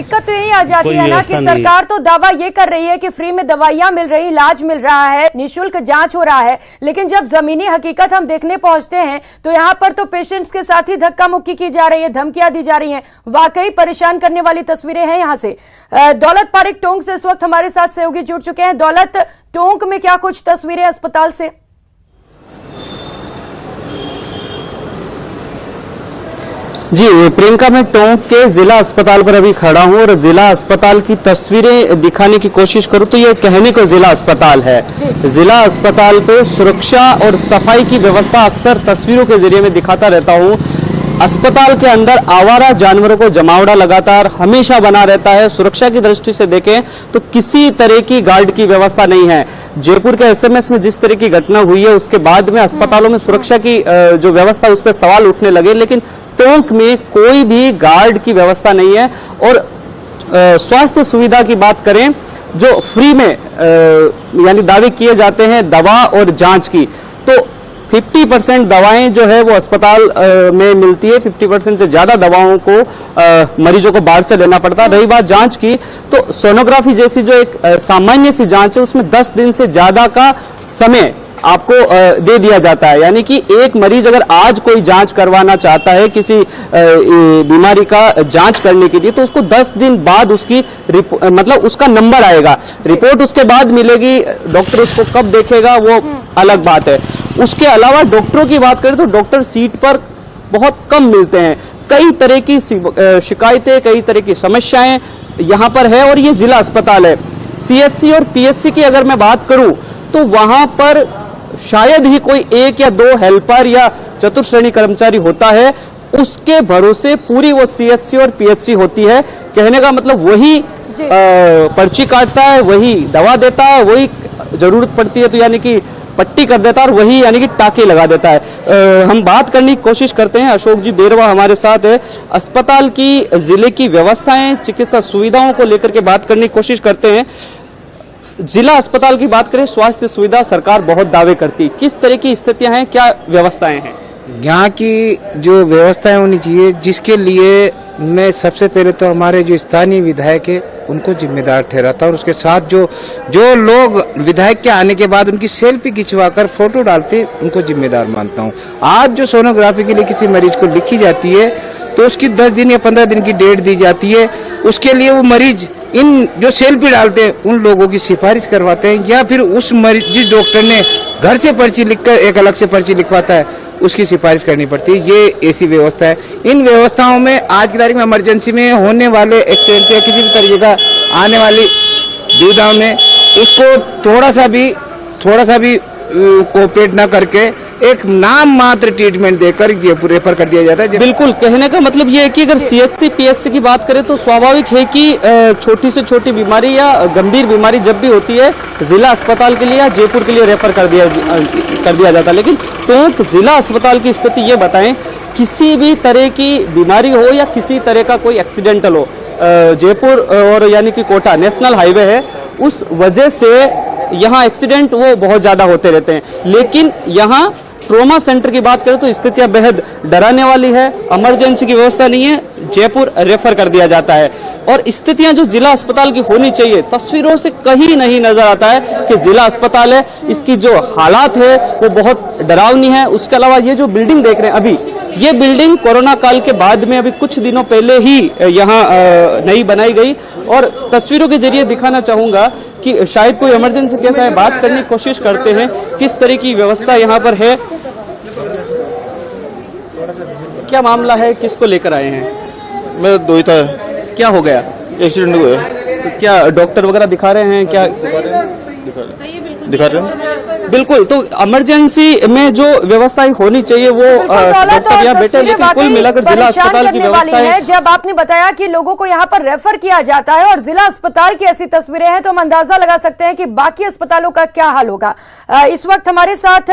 दिक्कत तो यही आ जाती है ना कि सरकार तो दावा ये कर रही है कि फ्री में दवाइयां मिल रही, इलाज मिल रहा है, निःशुल्क जांच हो रहा है, लेकिन जब जमीनी हकीकत हम देखने पहुंचते हैं तो यहाँ पर तो पेशेंट्स के साथ ही धक्का मुक्की की जा रही है, धमकियां दी जा रही हैं। वाकई परेशान करने वाली तस्वीरें हैं यहाँ से। दौलत पारेख टोंक से इस वक्त हमारे साथ सहयोगी जुड़ चुके हैं। दौलत, टोंक में क्या कुछ तस्वीरें अस्पताल से? जी प्रियंका, मैं टोंक के जिला अस्पताल पर अभी खड़ा हूं और जिला अस्पताल की तस्वीरें दिखाने की कोशिश करूं तो ये कहने को जिला अस्पताल है। जिला अस्पताल पे सुरक्षा और सफाई की व्यवस्था अक्सर तस्वीरों के जरिए मैं दिखाता रहता हूं। अस्पताल के अंदर आवारा जानवरों को जमावड़ा लगातार हमेशा बना रहता है। सुरक्षा की दृष्टि से देखें तो किसी तरह की गार्ड की व्यवस्था नहीं है। जयपुर के एसएमएस में जिस तरह की घटना हुई है उसके बाद में अस्पतालों में सुरक्षा की जो व्यवस्था उस पर सवाल उठने लगे, लेकिन टोंक में कोई भी गार्ड की व्यवस्था नहीं है। और स्वास्थ्य सुविधा की बात करें जो फ्री में यानी दावे किए जाते हैं दवा और जांच की, तो 50% दवाएं जो है वो अस्पताल में मिलती है। 50% से ज्यादा दवाओं को मरीजों को बाहर से लेना पड़ता है। रही बात जांच की, तो सोनोग्राफी जैसी जो एक सामान्य सी जांच है उसमें 10 दिन से ज्यादा का समय आपको दे दिया जाता है। यानी कि एक मरीज अगर आज कोई जांच करवाना चाहता है किसी बीमारी का जांच करने के लिए, तो उसको 10 दिन बाद उसकी मतलब उसका नंबर आएगा, रिपोर्ट उसके बाद मिलेगी। डॉक्टर उसको कब देखेगा वो अलग बात है। उसके अलावा डॉक्टरों की बात करें तो डॉक्टर सीट पर बहुत कम मिलते हैं। कई तरह की शिकायतें, कई तरह की समस्याएं यहां पर है और ये जिला अस्पताल है। सीएचसी और पीएचसी की अगर मैं बात करूं तो वहां पर शायद ही कोई एक या दो हेल्पर या चतुर्श्रेणी कर्मचारी होता है, उसके भरोसे पूरी वो सीएचसी और पीएचसी होती है। कहने का मतलब वही पर्ची काटता है, वही दवा देता है, वही जरूरत पड़ती है तो यानी कि पट्टी कर देता है और वही यानी कि टाके लगा देता है। हम बात करने की कोशिश करते हैं, अशोक जी बेरवा हमारे साथ है। अस्पताल की जिले की व्यवस्थाएं, चिकित्सा सुविधाओं को लेकर के बात करने की कोशिश करते हैं। जिला अस्पताल की बात करें, स्वास्थ्य सुविधा सरकार बहुत दावे करती है, किस तरह की स्थितियां हैं, क्या व्यवस्थाएं हैं? यहाँ की जो व्यवस्थाएं होनी चाहिए, जिसके लिए मैं सबसे पहले तो हमारे जो स्थानीय विधायक है उनको जिम्मेदार ठहराता हूं और उसके साथ जो लोग विधायक के आने के बाद उनकी सेल्फी खिंचवाकर फोटो डालते हैं उनको जिम्मेदार मानता हूं। आज जो सोनोग्राफी के लिए किसी मरीज को लिखी जाती है तो उसकी 10 दिन या 15 दिन की डेट दी जाती है। उसके लिए वो मरीज इन जो सेल्फी डालते हैं उन लोगों की सिफारिश करवाते हैं या फिर उस मरीज जिस डॉक्टर ने घर से पर्ची लिखकर एक अलग से पर्ची लिखवाता है उसकी सिफारिश करनी पड़ती है। ये ऐसी व्यवस्था है। इन व्यवस्थाओं में आज की तारीख में इमरजेंसी में होने वाले एक्सीडेंट या किसी भी तरीके का आने वाली दुविधाओं में इसको थोड़ा सा भी कोऑपरेट ना करके एक नाम मात्र ट्रीटमेंट देकर ये रेफर कर दिया जाता है। बिल्कुल, कहने का मतलब ये है कि अगर सीएचसी पीएचसी की बात करें तो स्वाभाविक है कि छोटी से छोटी बीमारी या गंभीर बीमारी जब भी होती है जिला अस्पताल के लिए या जयपुर के लिए रेफर कर दिया जाता है। लेकिन टोंक जिला अस्पताल की स्थिति ये बताएं, किसी भी तरह की बीमारी हो या किसी तरह का कोई एक्सीडेंटल हो, जयपुर और यानी कि कोटा नेशनल हाईवे है, उस वजह से यहाँ एक्सीडेंट वो बहुत ज्यादा होते रहते हैं। लेकिन यहाँ ट्रोमा सेंटर की बात करें तो स्थितियां बेहद डराने वाली है। इमरजेंसी की व्यवस्था नहीं है, जयपुर रेफर कर दिया जाता है। और स्थितियां जो जिला अस्पताल की होनी चाहिए तस्वीरों से कहीं नहीं नजर आता है कि जिला अस्पताल है, इसकी जो हालात है वो बहुत डरावनी है। उसके अलावा ये जो बिल्डिंग देख रहे हैं अभी, ये बिल्डिंग कोरोना काल के बाद में अभी कुछ दिनों पहले ही यहाँ नई बनाई गई और तस्वीरों के जरिए दिखाना चाहूंगा कि शायद कोई इमरजेंसी केस है। बात करने की कोशिश करते हैं किस तरह की व्यवस्था यहाँ पर है, क्या मामला है, किसको लेकर आए हैं? मैं दो ही था। क्या हो गया? एक्सीडेंट हुआ। तो क्या डॉक्टर वगैरह दिखा रहे हैं? क्या दिखा रहे हैं? बिल्कुल, तो इमरजेंसी में जो व्यवस्थाएं होनी चाहिए वो डॉक्टर यहाँ बैठे, लेकिन कुल मिलाकर जिला अस्पताल की व्यवस्था है। जब आपने बताया कि लोगों को यहाँ पर रेफर किया जाता है और जिला अस्पताल की ऐसी तस्वीरें हैं तो हम अंदाजा लगा सकते हैं कि बाकी अस्पतालों का क्या हाल होगा। इस वक्त हमारे साथ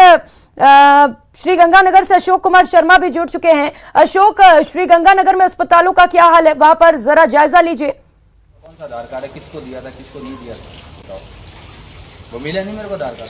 श्री गंगानगर से अशोक कुमार शर्मा भी जुड़ चुके हैं। अशोक, श्री गंगानगर में अस्पतालों का क्या हाल है, वहां पर जरा जायजा लीजिए। कौन सा आधार कार्ड है, किसको दिया था, किसको नहीं दिया था, बताओ। वो मिला नहीं मेरे को आधार कार्ड।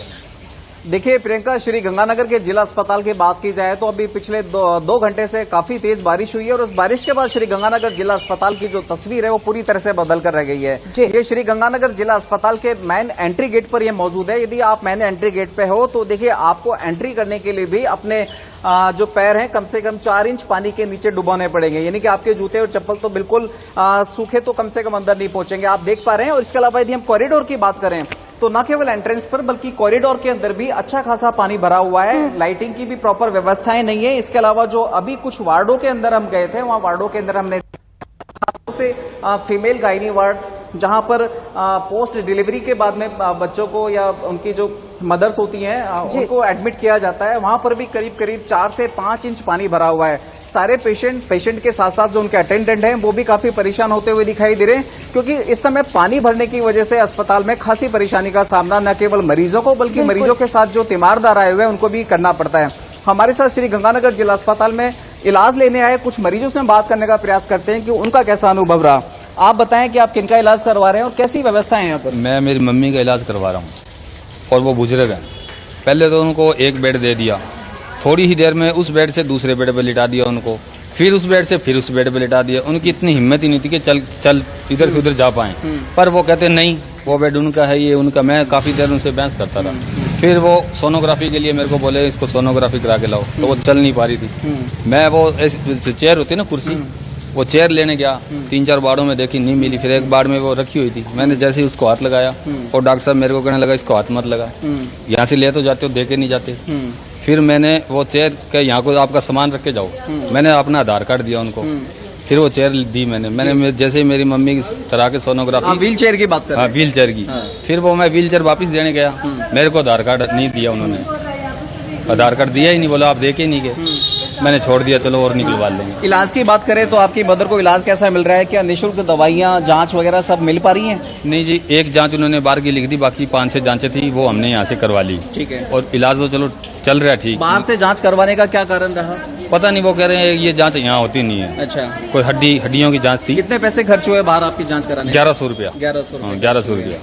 देखिए प्रियंका, श्री गंगानगर के जिला अस्पताल की बात की जाए तो अभी पिछले दो घंटे से काफी तेज बारिश हुई है और उस बारिश के बाद श्री गंगानगर जिला अस्पताल की जो तस्वीर है वो पूरी तरह से बदल कर रह गई है। ये श्री गंगानगर जिला अस्पताल के मेन एंट्री गेट पर ये मौजूद है। यदि आप मेन एंट्री गेट पे हो तो देखिए आपको एंट्री करने के लिए भी अपने जो पैर हैं कम से कम 4 इंच पानी के नीचे डुबाने पड़ेंगे, यानी कि आपके जूते और चप्पल तो बिल्कुल सूखे तो कम से कम अंदर नहीं पहुंचेंगे, आप देख पा रहे हैं। और इसके अलावा यदि हम कॉरिडोर की बात करें तो न केवल एंट्रेंस पर बल्कि कॉरिडोर के अंदर भी अच्छा खासा पानी भरा हुआ है। लाइटिंग की भी प्रॉपर व्यवस्थाएं नहीं है। इसके अलावा जो अभी कुछ वार्डों के अंदर हम गए थे, वहां वार्डों के अंदर हमने से फीमेल गायनी वार्ड, जहां पर पोस्ट डिलीवरी के बाद में बच्चों को या उनकी जो मदर्स होती हैं उनको एडमिट किया जाता है, वहां पर भी करीब करीब 4 से 5 इंच पानी भरा हुआ है। सारे पेशेंट के साथ साथ जो उनके अटेंडेंट हैं वो भी काफी परेशान होते हुए दिखाई दे रहे हैं, क्योंकि इस समय पानी भरने की वजह से अस्पताल में खासी परेशानी का सामना न केवल मरीजों को बल्कि मरीजों के साथ जो तीमारदार आए हुए हैं उनको भी करना पड़ता है। हमारे साथ श्री गंगानगर जिला अस्पताल में इलाज लेने आए कुछ मरीजों से बात करने का प्रयास करते हैं कि उनका कैसा अनुभव रहा। आप बताएं कि आप किनका इलाज करवा रहे हैं और कैसी व्यवस्था है यहाँ पर? मैं मेरी मम्मी का इलाज करवा रहा हूँ और वो बुजुर्ग हैं। पहले तो उनको एक बेड दे दिया, थोड़ी ही देर में उस बेड से दूसरे बेड पर लिटा दिया उनको, फिर उस बेड से फिर उस बेड पे लिटा दिया। उनकी इतनी हिम्मत ही नहीं थी कि चल इधर से उधर जा पाए, पर वो कहते नहीं वो बेड उनका है, ये उनका। मैं काफी देर उनसे बहस करता रहा। फिर वो सोनोग्राफी के लिए मेरे को बोले इसको सोनोग्राफी करा के लाओ, तो वो चल नहीं पा रही थी। मैं वो चेयर होती ना कुर्सी, वो चेयर लेने गया, 3-4 बाड़ों में देखी नहीं मिली, फिर एक बाड़ में वो रखी हुई थी। मैंने जैसे ही उसको हाथ लगाया और डॉक्टर साहब मेरे को कहने लगा इसको हाथ मत लगा, यहाँ से ले तो जाते हो, दे के नहीं जाते। फिर मैंने वो चेयर के यहाँ को आपका सामान रख के जाओ, मैंने अपना आधार कार्ड दिया उनको, फिर वो चेयर दी मैंने जैसे ही मेरी मम्मी की तरह के सोनोग्राफी, व्हील चेयर की बात कर रहे हैं? व्हील चेयर की। फिर वो मैं व्हील चेयर वापिस देने गया, मेरे को आधार कार्ड नहीं दिया उन्होंने, आधार कार्ड दिया ही नहीं, बोला आप दे के नहीं गए। मैंने छोड़ दिया, चलो और निकलवा लेंगे। इलाज की बात करें तो आपकी मदर को इलाज कैसा मिल रहा है? क्या निःशुल्क दवाइयाँ जांच वगैरह सब मिल पा रही हैं? नहीं जी, एक जांच उन्होंने बाहर की लिख दी, बाकी 5-6 जांचें थी वो हमने यहाँ से करवा ली। ठीक है। और इलाज तो चलो चल रहा है ठीक। बाहर से जांच करवाने का क्या कारण रहा? पता नहीं, वो कह रहे हैं ये जांच यहाँ होती नहीं है। अच्छा, कोई हड्डियों की जांच थी। कितने पैसे खर्च हुए बाहर आपकी जांच कराने? 1100 रुपया। 1100 रुपया।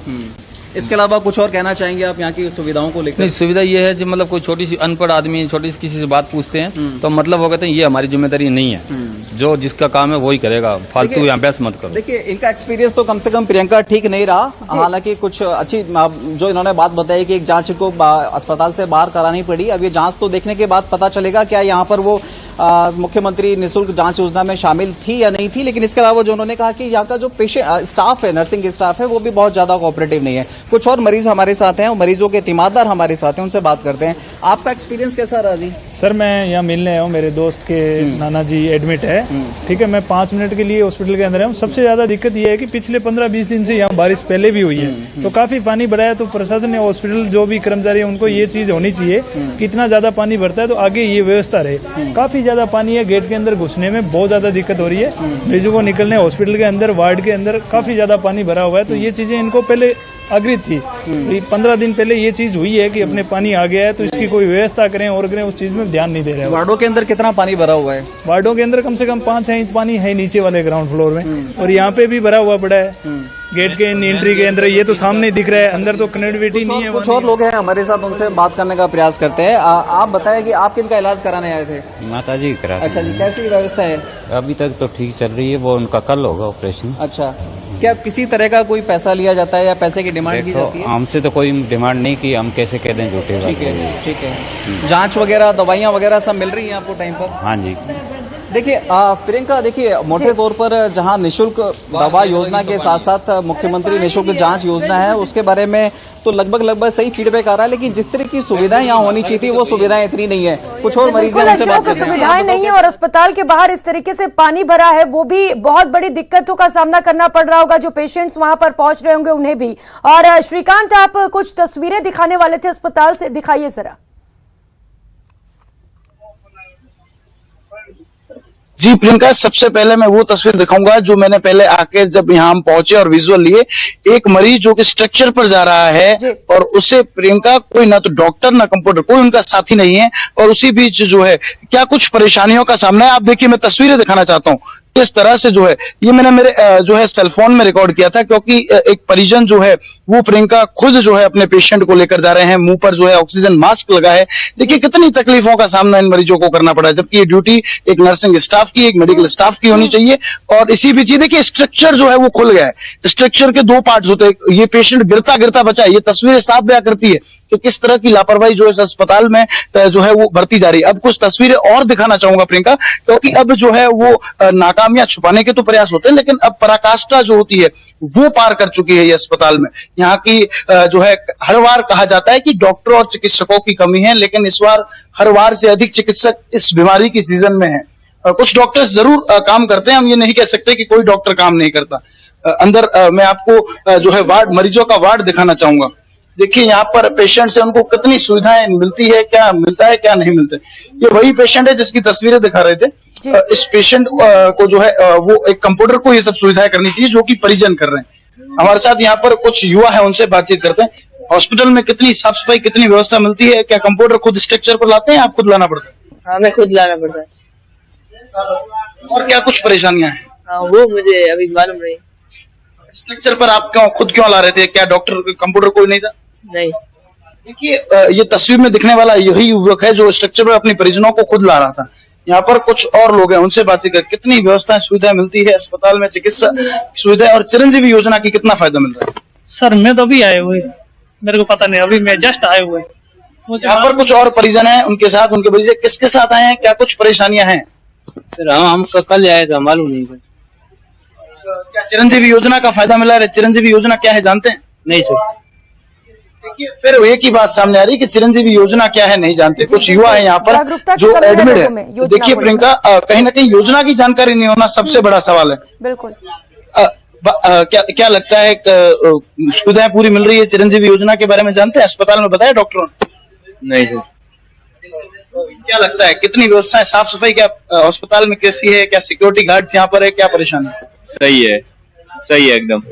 इसके अलावा कुछ और कहना चाहेंगे आप यहाँ की सुविधाओं को लेकर? नहीं, सुविधा ये है जो मतलब कोई छोटी सी अनपढ़ आदमी छोटी सी किसी से बात पूछते हैं तो मतलब वो कहते हैं ये हमारी जिम्मेदारी नहीं है, जो जिसका काम है वही करेगा, फालतू यहाँ बहस मत करो। देखिए इनका एक्सपीरियंस तो कम से कम प्रियंका ठीक नहीं रहा। हालांकि कुछ अच्छी जो इन्होंने बात बताई कि एक जांच को अस्पताल से बाहर करानी पड़ी। अब ये जांच तो देखने के बाद पता चलेगा क्या यहाँ पर वो मुख्यमंत्री निःशुल्क जांच योजना में शामिल थी या नहीं थी। लेकिन इसके अलावा जो उन्होंने कहा कि यहाँ का जो पेशेंट स्टाफ है, नर्सिंग स्टाफ है, वो भी बहुत ज्यादा कोऑपरेटिव नहीं है। कुछ और मरीज हमारे साथ हैं, मरीजों के तीमारदार हमारे साथ हैं, उनसे बात करते हैं। आपका एक्सपीरियंस कैसा रहा जी? सर मैं यहाँ मिलने आया हूँ, मेरे दोस्त के नाना जी एडमिट है। ठीक है, मैं 5 मिनट के लिए हॉस्पिटल के अंदर हूँ। सबसे ज्यादा दिक्कत ये है कि पिछले 15-20 दिन से यहाँ बारिश पहले भी हुई है, तो काफी पानी भरा है। तो प्रशासन ने, हॉस्पिटल जो भी कर्मचारी है, उनको ये चीज होनी चाहिए कि इतना ज्यादा पानी भरता है तो आगे ये व्यवस्था रहे। काफी ज्यादा पानी है, गेट के अंदर घुसने में बहुत ज्यादा दिक्कत हो रही है, मरीजों को निकलने। हॉस्पिटल के अंदर वार्ड के अंदर काफी ज्यादा पानी भरा हुआ है, तो ये चीजें इनको पहले अग्रित थी। 15 दिन पहले ये चीज हुई है कि अपने पानी आ गया है तो इसकी कोई व्यवस्था करें, और करें, उस चीज में ध्यान नहीं दे रहे हैं। वार्डों के अंदर कितना पानी भरा हुआ है? वार्डों के अंदर कम से कम 5-6 इंच पानी है नीचे वाले ग्राउंड फ्लोर में, और यहाँ पे भी भरा हुआ पड़ा है गेट के एंट्री के अंदर। ये तो सामने दिख रहा है, अंदर तो कनेक्टिविटी नहीं है। कुछ और लोग हैं हमारे साथ, उनसे बात करने का प्रयास करते हैं। आप बताएं कि आप किनका इलाज कराने आए थे? माता जी करा। अच्छा जी, कैसी व्यवस्था है? अभी तक तो ठीक चल रही है, वो उनका कल होगा ऑपरेशन। अच्छा, क्या किसी तरह का कोई पैसा लिया जाता है या पैसे की डिमांड की जाती है? हमसे तो कोई डिमांड नहीं की, हम कैसे कह दें झूठे। ठीक है, ठीक है। जांच वगैरह, दवाइयाँ वगैरह सब मिल रही हैं आपको टाइम पर? हाँ जी। देखिए प्रियंका, देखिए मोटे तौर पर जहां निःशुल्क दवा योजना के साथ साथ मुख्यमंत्री निःशुल्क जांच योजना है, उसके बारे में तो लगभग सही फीडबैक आ रहा है, लेकिन जिस तरह की सुविधाएं यहाँ होनी चाहिए थी वो सुविधाएं इतनी नहीं है। कुछ और मरीजों से बात करते हैं। सुविधाएं नहीं है और अस्पताल के बाहर इस तरीके से पानी भरा है, वो भी बहुत बड़ी दिक्कतों का सामना करना पड़ रहा होगा जो पेशेंट्स वहां पर पहुंच रहे होंगे उन्हें भी। और श्रीकांत, आप कुछ तस्वीरें दिखाने वाले थे अस्पताल से, दिखाइए जरा। जी प्रियंका, सबसे पहले मैं वो तस्वीर दिखाऊंगा जो मैंने पहले आके जब यहाँ हम पहुंचे और विजुअल लिए। एक मरीज जो कि स्ट्रक्चर पर जा रहा है और उसे प्रियंका कोई ना तो डॉक्टर ना कंपाउंडर, कोई उनका साथी नहीं है, और उसी बीच जो है क्या कुछ परेशानियों का सामना है। आप देखिए, मैं तस्वीरें दिखाना चाहता हूँ किस तरह से जो है, ये मैंने मेरे जो है सेलफोन में रिकॉर्ड किया था, क्योंकि एक परिजन जो है वो प्रियंका खुद जो है अपने पेशेंट को लेकर जा रहे हैं, मुंह पर जो है ऑक्सीजन मास्क लगा है। देखिए कितनी तकलीफों का सामना इन मरीजों को करना पड़ा है, जबकि ये ड्यूटी एक नर्सिंग स्टाफ की, एक मेडिकल स्टाफ की होनी चाहिए। और इसी बीच ये देखिए स्ट्रक्चर जो है वो खुल गया है। स्ट्रक्चर के दो पार्ट्स होते हैं, ये पेशेंट गिरता गिरता बचा है। ये तस्वीरें साफ बयां करती है कि किस तरह की लापरवाही जो इस अस्पताल में जो है वो बढ़ती जा रही है। अब कुछ तस्वीरें और दिखाना चाहूंगा प्रियंका, क्योंकि अब जो है वो नाकामियां छुपाने के तो प्रयास होते हैं, लेकिन अब पराकाष्ठा जो होती है वो पार कर चुकी है ये अस्पताल में। यहाँ की जो है हर बार कहा जाता है कि डॉक्टरों और चिकित्सकों की कमी है, लेकिन इस बार हर बार से अधिक चिकित्सक इस बीमारी की सीजन में है। कुछ डॉक्टर्स जरूर काम करते हैं, हम ये नहीं कह सकते कि कोई डॉक्टर काम नहीं करता। अंदर मैं आपको जो है वार्ड, मरीजों का वार्ड दिखाना चाहूंगा। देखिए यहाँ पर पेशेंट से उनको कितनी सुविधाएं मिलती है, क्या मिलता है क्या नहीं मिलता है। ये वही पेशेंट है जिसकी तस्वीरें दिखा रहे थे। इस पेशेंट को जो है वो एक कंप्यूटर को ये सब सुविधाएं करनी चाहिए, जो कि परिजन कर रहे हैं। हमारे साथ यहाँ पर कुछ युवा है, उनसे बातचीत करते हैं। हॉस्पिटल में कितनी साफ सफाई, कितनी व्यवस्था मिलती है? क्या कंप्यूटर खुद स्ट्रक्चर पर लाते हैं, आप खुद लाना पड़ता है? हमें खुद लाना पड़ता है। और क्या कुछ परेशानियां हैं? वो मुझे अभी मालूम नहीं। स्ट्रक्चर पर आप खुद क्यों ला रहे थे? क्या डॉक्टर कंप्यूटर कोई नहीं था? नहीं। देखिए ये तस्वीर में दिखने वाला यही युवक है जो स्ट्रक्चर पर अपने परिजनों को खुद ला रहा था। यहाँ पर कुछ और लोग हैं, उनसे बातचीत कर कितनी व्यवस्थाएं सुविधाएं मिलती है अस्पताल में, चिकित्सा सुविधाएं और चिरंजीवी योजना की कितना फायदा मिल रहा है? सर मैं तो अभी आए हुए, मेरे को पता नहीं, अभी मैं जस्ट आए हुए। यहाँ पर कुछ और परिजन हैं, उनके साथ उनके परिजन किसके साथ आए हैं, क्या कुछ परेशानियां हैं? सर हम कल आए थे, मालूम नहीं। क्या चिरंजीवी योजना का फायदा मिला है? चिरंजीवी योजना क्या है जानते हैं? नहीं सर। देखिए फिर एक ही बात सामने आ रही है कि चिरंजीवी योजना क्या है नहीं जानते। कुछ युवा है यहाँ पर जो एडमिट है। देखिए प्रियंका, कहीं ना कहीं योजना की जानकारी नहीं होना सबसे बड़ा सवाल है। बिल्कुल। क्या लगता है सुविधाएं पूरी मिल रही है? चिरंजीवी योजना के बारे में जानते हैं? अस्पताल में बताया डॉक्टरों ने? नहीं सर। क्या लगता है कितनी व्यवस्थाएं, साफ सफाई क्या अस्पताल में कैसी है? क्या सिक्योरिटी गार्ड्स यहाँ पर है? क्या परेशानी? सही है, सही है एकदम।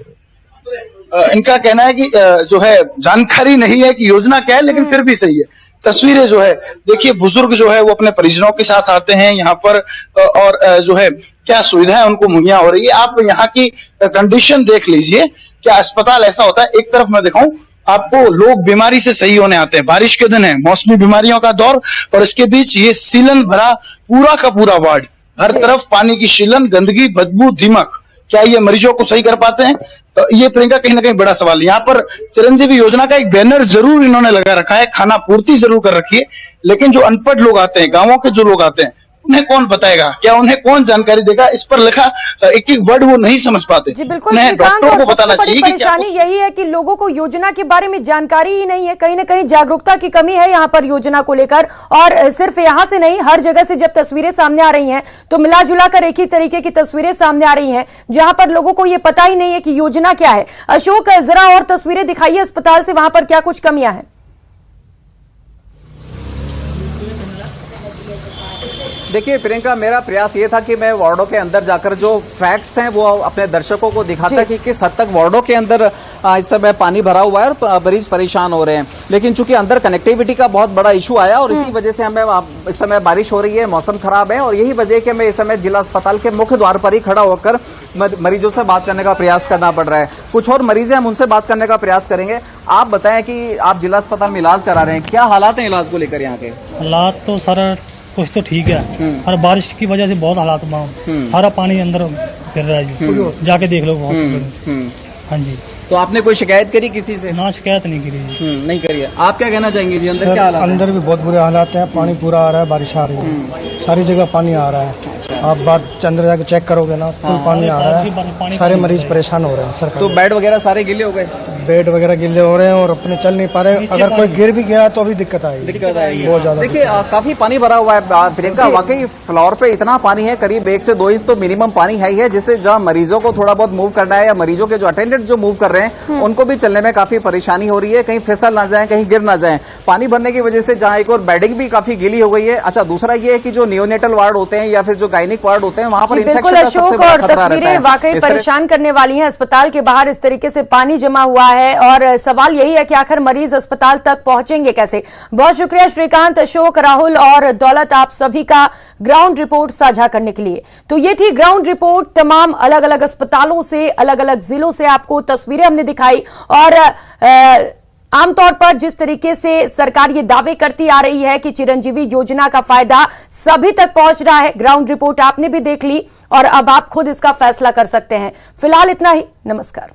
इनका कहना है कि जो है जानकारी नहीं है कि योजना क्या है, लेकिन फिर भी सही है। तस्वीरें जो है देखिए, बुजुर्ग जो है वो अपने परिजनों के साथ आते हैं यहाँ पर, और जो है क्या सुविधाएं उनको मुहैया हो रही है। आप यहाँ की कंडीशन देख लीजिए। क्या अस्पताल ऐसा होता है, एक तरफ मैं दिखाऊं आपको, लोग बीमारी से सही होने आते हैं, बारिश के दिन है, मौसमी बीमारियों का दौर, और इसके बीच ये सीलन भरा पूरा का पूरा वार्ड, हर तरफ पानी की शीलन, गंदगी, बदबू, दीमक। क्या ये मरीजों को सही कर पाते हैं? तो ये प्रियंका कहीं ना कहीं बड़ा सवाल। यहाँ पर चिरंजीवी योजना का एक बैनर जरूर इन्होंने लगा रखा है, खाना पूर्ति जरूर कर रखी है, लेकिन जो अनपढ़ लोग आते हैं, गांवों के जो लोग आते हैं, उन्हें कौन बताएगा? क्या उन्हें कौन जानकारी देगा? इस पर लिखा एक एक वर्ड वो नहीं समझ पाते। जी बिल्कुल। डॉक्टरों को बताना चाहिए। परेशानी यही है कि लोगों को योजना के बारे में जानकारी ही नहीं है। कहीं ना कहीं जागरूकता की कमी है यहाँ पर योजना को लेकर। और सिर्फ यहाँ से नहीं, हर जगह से जब तस्वीरें सामने आ रही हैं तो मिला जुला कर एक ही तरीके की तस्वीरें सामने आ रही हैं, जहां पर लोगों को ये पता ही नहीं है कि योजना क्या है। अशोक, जरा और तस्वीरें दिखाइए अस्पताल से, वहां पर क्या कुछ कमियां हैं? देखिए प्रियंका, मेरा प्रयास ये था कि मैं वार्डों के अंदर जाकर जो फैक्ट्स हैं वो अपने दर्शकों को दिखाता कि किस हद तक वार्डों के अंदर इस समय पानी भरा हुआ है और मरीज परेशान हो रहे हैं। लेकिन चूंकि अंदर कनेक्टिविटी का बहुत बड़ा इशू आया और इसी वजह से हमें इस समय बारिश हो रही है, मौसम खराब है, और यही वजह है कि मैं इस समय जिला अस्पताल के मुख्य द्वार पर ही खड़ा होकर मरीजों से बात करने का प्रयास करना पड़ रहा है। कुछ और मरीज हैं, हम उनसे बात करने का प्रयास करेंगे। आप बताएं कि आप जिला अस्पताल में इलाज करा रहे हैं, क्या हालात है इलाज को लेकर यहाँ के? हालात तो सारा कुछ तो ठीक है, और बारिश की वजह से बहुत हालात सारा पानी अंदर फिर रहा है जी। जाके देख लो हॉस्पिटल। हाँ जी। तो आपने कोई शिकायत करी किसी से? ना, शिकायत नहीं करी। नहीं करी है। आप क्या कहना चाहेंगे जी, अंदर क्या हालात? अंदर भी बहुत बुरे हालात हैं, पानी पूरा आ रहा है, बारिश आ रही है, सारी जगह पानी आ रहा है। आप बात अंदर जाके चेक करोगे ना, फुल पानी आ रहा है, सारे मरीज परेशान हो रहे हैं। सरकार तो बेड वगैरह सारे गिले हो गए? बेड वगैरह गिले हो रहे हैं और अपने चल नहीं पा रहे। अगर कोई गिर भी गया तो अभी दिक्कत आएगी, बहुत ज्यादा। देखिए काफी पानी भरा हुआ है प्रियंका, वाकई फ्लोर पे इतना पानी है, करीब 1 से 2 इंच तो मिनिमम पानी है ही है, जिससे जहाँ मरीजों को थोड़ा बहुत मूव करना है या मरीजों के जो अटेंडेंट जो मूव कर रहे हैं उनको भी चलने में काफी परेशानी हो रही है, कहीं फिसल ना जाए, कहीं गिर ना जाए। पानी भरने की वजह से जहाँ एक और बेडिंग भी काफी गीली हो गई है। अच्छा, दूसरा ये है कि जो नियोनेटल वार्ड होते हैं या फिर जो गायनिक वार्ड होते हैं वहां पर बिल्कुल अशोक, और तस्वीरें वाकई परेशान करने वाली हैं। अस्पताल के बाहर इस तरीके से पानी जमा हुआ है। है और सवाल यही है कि आखिर मरीज अस्पताल तक पहुंचेंगे कैसे। बहुत शुक्रिया श्रीकांत, अशोक, राहुल और दौलत, आप सभी का ग्राउंड रिपोर्ट साझा करने के लिए। तो ये थी ग्राउंड रिपोर्ट, तमाम अलग अलग अस्पतालों से, अलग अलग जिलों से आपको तस्वीरें हमने दिखाई और आमतौर पर जिस तरीके से सरकार ये दावे करती आ रही है कि चिरंजीवी योजना का फायदा सभी तक पहुंच रहा है, ग्राउंड रिपोर्ट आपने भी देख ली और अब आप खुद इसका फैसला कर सकते हैं। फिलहाल इतना ही, नमस्कार।